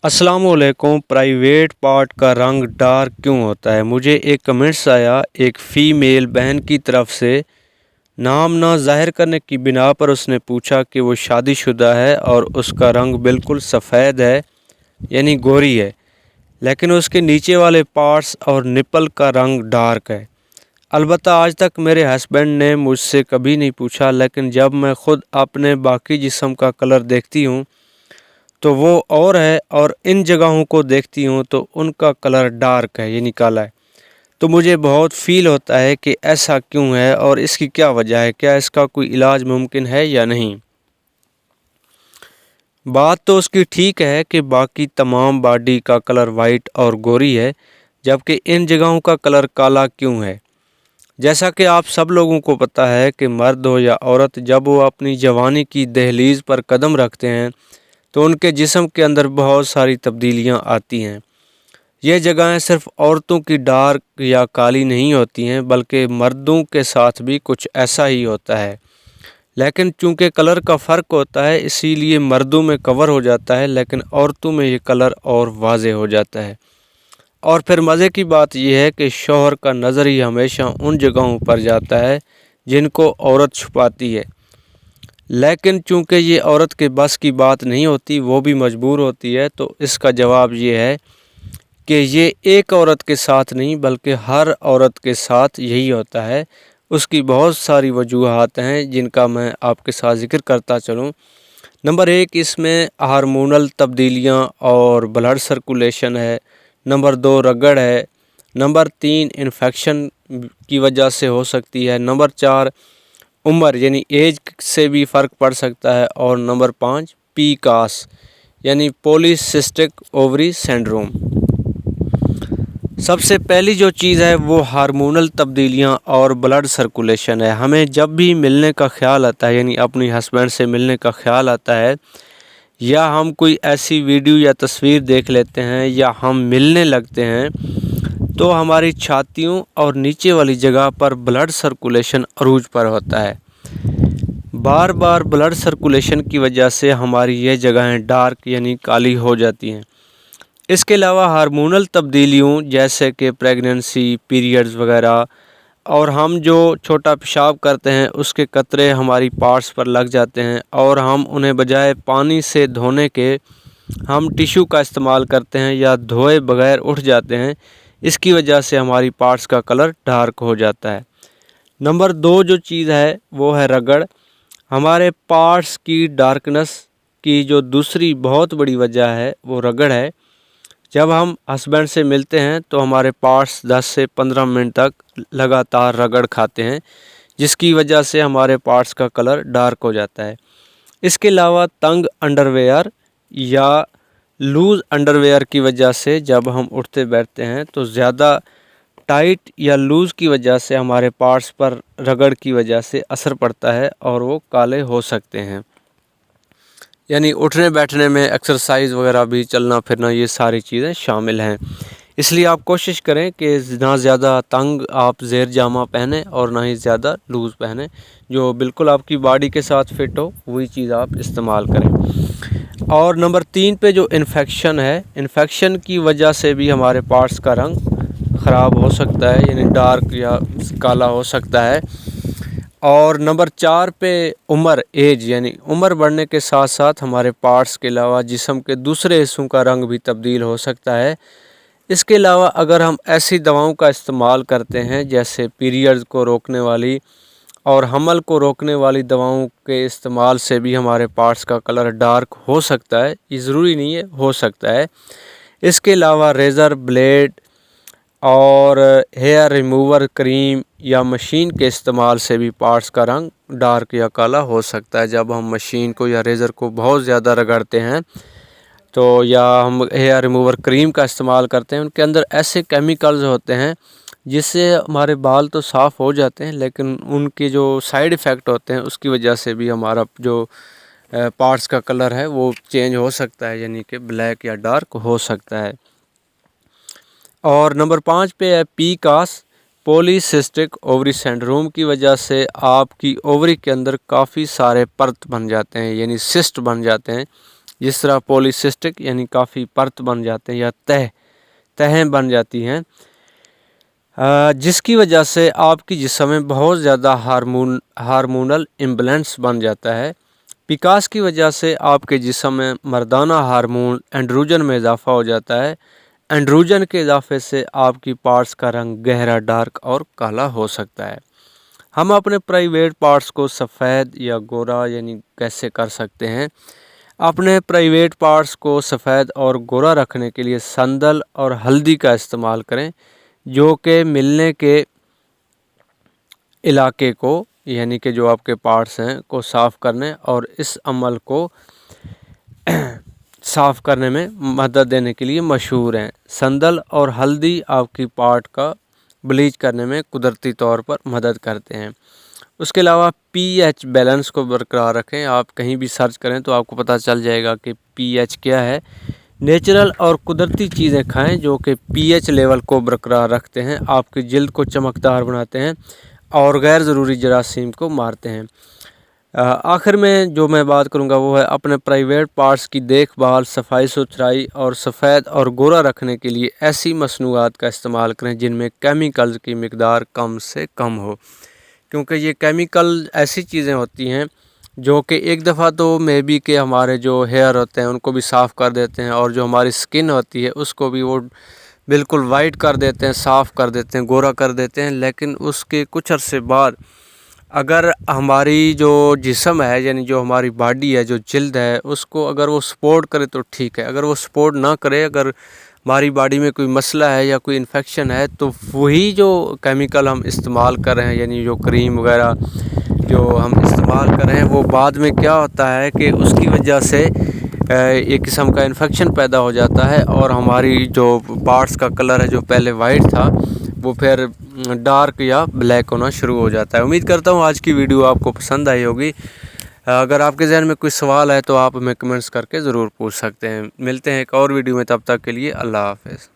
अस्सलाम वालेकुम। Private part का रंग डार्क क्यों होता है? मुझे एक कमेंट्स आया एक फ़ीमेल बहन की तरफ से। नाम ना ज़ाहिर करने की बिना पर उसने पूछा कि वो शादीशुदा है और उसका रंग बिल्कुल सफ़ेद है, यानी गोरी है, लेकिन उसके नीचे वाले पार्ट्स और निपल का रंग डार्क है। अलबत्ता आज तक मेरे हस्बैंड ने मुझसे कभी नहीं पूछा, लेकिन जब मैं ख़ुद अपने बाकी जिस्म का कलर देखती हूँ तो वो और है, और इन जगहों को देखती हूँ तो उनका कलर डार्क है, यानी काला है। तो मुझे बहुत फ़ील होता है कि ऐसा क्यों है और इसकी क्या वजह है, क्या इसका कोई इलाज मुमकिन है या नहीं। बात तो उसकी ठीक है कि बाकी तमाम बॉडी का कलर वाइट और गोरी है, जबकि इन जगहों का कलर काला क्यों है। जैसा कि आप सब लोगों को पता है कि मर्द हो या औरत, जब वो अपनी जवानी की दहलीज पर कदम रखते हैं तो उनके जिस्म के अंदर बहुत सारी तब्दीलियां आती हैं। ये जगहें सिर्फ औरतों की डार्क या काली नहीं होती हैं, बल्कि मर्दों के साथ भी कुछ ऐसा ही होता है। लेकिन चूंकि कलर का फ़र्क होता है, इसीलिए मर्दों में कवर हो जाता है, लेकिन औरतों में ये कलर और वाज़े हो जाता है। और फिर मज़े की बात यह है कि शौहर का नज़र ही हमेशा उन जगहों पर जाता है जिनको औरत छुपाती है। लेकिन चूंकि ये औरत के बस की बात नहीं होती, वो भी मजबूर होती है, तो इसका जवाब ये है कि ये एक औरत के साथ नहीं बल्कि हर औरत के साथ यही होता है। उसकी बहुत सारी वजूहात हैं जिनका मैं आपके साथ ज़िक्र करता चलूँ। नंबर 1, इसमें हार्मोनल तब्दीलियाँ और ब्लड सर्कुलेशन है। नंबर 2, रगड़ है। नंबर 3, इन्फेक्शन की वजह से हो सकती है। नंबर 4, उम्र यानी एज से भी फ़र्क पड़ सकता है। और नंबर 5, पीकास यानी पॉलीसिस्टिक ओवरी सिंड्रोम। सबसे पहली जो चीज़ है वो हार्मोनल तब्दीलियाँ और ब्लड सर्कुलेशन है। हमें जब भी मिलने का ख़्याल आता है, यानी अपनी हस्बैंड से मिलने का ख़्याल आता है, या हम कोई ऐसी वीडियो या तस्वीर देख लेते हैं या हम मिलने लगते हैं, तो हमारी छातियों और नीचे वाली जगह पर ब्लड सर्कुलेशन अरूज पर होता है। बार बार ब्लड सर्कुलेशन की वजह से हमारी ये जगहें डार्क यानी काली हो जाती हैं। इसके अलावा हार्मोनल तब्दीलियों जैसे कि प्रेगनेंसी, पीरियड्स वगैरह, और हम जो छोटा पेशाब करते हैं उसके कतरे हमारी पार्ट्स पर लग जाते हैं, और हम उन्हें बजाय पानी से धोने के हम टिश्यू का इस्तेमाल करते हैं या धोए बगैर उठ जाते हैं। इसकी वजह से हमारी पार्ट्स का कलर डार्क हो जाता है। नंबर 2 जो चीज़ है वो है रगड़। हमारे पार्ट्स की डार्कनेस की जो दूसरी बहुत बड़ी वजह है वो रगड़ है। जब हम हस्बैंड से मिलते हैं तो हमारे पार्ट्स 10 से 15 मिनट तक लगातार रगड़ खाते हैं, जिसकी वजह से हमारे पार्ट्स का कलर डार्क हो जाता है। इसके अलावा तंग अंडरवेयर या लूज़ अंडरवेयर की वजह से जब हम उठते बैठते हैं तो ज़्यादा टाइट या लूज़ की वजह से हमारे पार्ट्स पर रगड़ की वजह से असर पड़ता है और वो काले हो सकते हैं। यानी उठने बैठने में एक्सरसाइज वगैरह भी, चलना फिरना, ये सारी चीज़ें शामिल हैं। इसलिए आप कोशिश करें कि ना ज़्यादा तंग आप ज़ेर जामा पहने और ना ही ज़्यादा लूज़ पहने। जो बिल्कुल आपकी बॉडी के साथ फ़िट हो वही चीज़ आप इस्तेमाल करें। और नंबर 3 पे जो इन्फेक्शन है, इन्फेक्शन की वजह से भी हमारे पार्ट्स का रंग ख़राब हो सकता है, यानी डार्क या काला हो सकता है। और नंबर 4 पे उम्र, एज, यानी उम्र बढ़ने के साथ साथ हमारे पार्ट्स के अलावा जिस्म के दूसरे हिस्सों का रंग भी तब्दील हो सकता है। इसके अलावा अगर हम ऐसी दवाओं का इस्तेमाल करते हैं जैसे पीरियड्स को रोकने वाली और हमल को रोकने वाली दवाओं के इस्तेमाल से भी हमारे पार्ट्स का कलर डार्क हो सकता है। ये ज़रूरी नहीं है, हो सकता है। इसके अलावा रेज़र ब्लेड और हेयर रिमूवर क्रीम या मशीन के इस्तेमाल से भी पार्ट्स का रंग डार्क या काला हो सकता है। जब हम मशीन को या रेज़र को बहुत ज़्यादा रगड़ते हैं तो, या हम हेयर रिमूवर क्रीम का इस्तेमाल करते हैं, उनके अंदर ऐसे केमिकल्स होते हैं जिससे हमारे बाल तो साफ़ हो जाते हैं, लेकिन उनके जो साइड इफ़ेक्ट होते हैं उसकी वजह से भी हमारा जो पार्ट्स का कलर है वो चेंज हो सकता है, यानी कि ब्लैक या डार्क हो सकता है। और नंबर 5 पे है पीकास, पॉलीसिस्टिक ओवरी सिंड्रोम की वजह से आपकी ओवरी के अंदर काफ़ी सारे परत बन जाते हैं, यानी सिस्ट बन जाते हैं, جس طرح پولیسسٹک یعنی کافی پرت بن جاتے ہیں یا تہیں بن جاتی ہیں، جس کی وجہ سے آپ کی جسم میں بہت زیادہ ہارمونل امبیلنس بن جاتا ہے۔ پیکاس کی وجہ سے آپ کے جسم میں مردانہ ہارمون اینڈروجن میں اضافہ ہو جاتا ہے۔ اینڈروجن کے اضافے سے آپ کی پارٹس کا رنگ گہرا ڈارک اور کالا ہو سکتا ہے۔ ہم اپنے پرائیویٹ پارٹس کو سفید یا گورا یعنی کیسے کر سکتے ہیں؟ اپنے پرائیویٹ پارٹس کو سفید اور گورا رکھنے کے لیے سندل اور ہلدی کا استعمال کریں، جو کہ ملنے کے علاقے کو یعنی کہ جو آپ کے پارٹس ہیں کو صاف کرنے اور اس عمل کو صاف کرنے میں مدد دینے کے لیے مشہور ہیں۔ سندل اور ہلدی آپ کی پارٹ کا بلیچ کرنے میں قدرتی طور پر مدد کرتے ہیں۔ اس کے علاوہ پی ایچ بیلنس کو برقرار رکھیں۔ آپ کہیں بھی سرچ کریں تو آپ کو پتہ چل جائے گا کہ پی ایچ کیا ہے۔ نیچرل اور قدرتی چیزیں کھائیں جو کہ پی ایچ لیول کو برقرار رکھتے ہیں، آپ کی جلد کو چمکدار بناتے ہیں اور غیر ضروری جراثیم کو مارتے ہیں۔ آخر میں جو میں بات کروں گا وہ ہے اپنے پرائیویٹ پارٹس کی دیکھ بھال، صفائی ستھرائی اور سفید اور گورا رکھنے کے لیے ایسی مصنوعات کا استعمال کریں جن میں کیمیکلز کی مقدار کم سے کم ہو، کیونکہ یہ کیمیکل ایسی چیزیں ہوتی ہیں جو کہ ایک دفعہ تو مے بی کہ ہمارے جو ہیئر ہوتے ہیں ان کو بھی صاف کر دیتے ہیں، اور جو ہماری سکن ہوتی ہے اس کو بھی وہ بالکل وائٹ کر دیتے ہیں، صاف کر دیتے ہیں، گورا کر دیتے ہیں۔ لیکن اس کے کچھ عرصے بعد اگر ہماری جو جسم ہے یعنی جو ہماری باڈی ہے، جو جلد ہے، اس کو اگر وہ سپورٹ کرے تو ٹھیک ہے، اگر وہ سپورٹ نہ کرے، اگر ہماری باڈی میں کوئی مسئلہ ہے یا کوئی انفیکشن ہے، تو وہی جو کیمیکل ہم استعمال کر رہے ہیں یعنی جو کریم وغیرہ جو ہم استعمال کر رہے ہیں، وہ بعد میں کیا ہوتا ہے کہ اس کی وجہ سے ایک قسم کا انفیکشن پیدا ہو جاتا ہے اور ہماری جو پارٹس کا کلر ہے جو پہلے وائٹ تھا وہ پھر ڈارک یا بلیک ہونا شروع ہو جاتا ہے۔ امید کرتا ہوں آج کی ویڈیو آپ کو پسند آئی ہوگی۔ اگر آپ کے ذہن میں کوئی سوال ہے تو آپ ہمیں کمنٹس کر کے ضرور پوچھ سکتے ہیں۔ ملتے ہیں ایک اور ویڈیو میں، تب تک کے لیے اللہ حافظ۔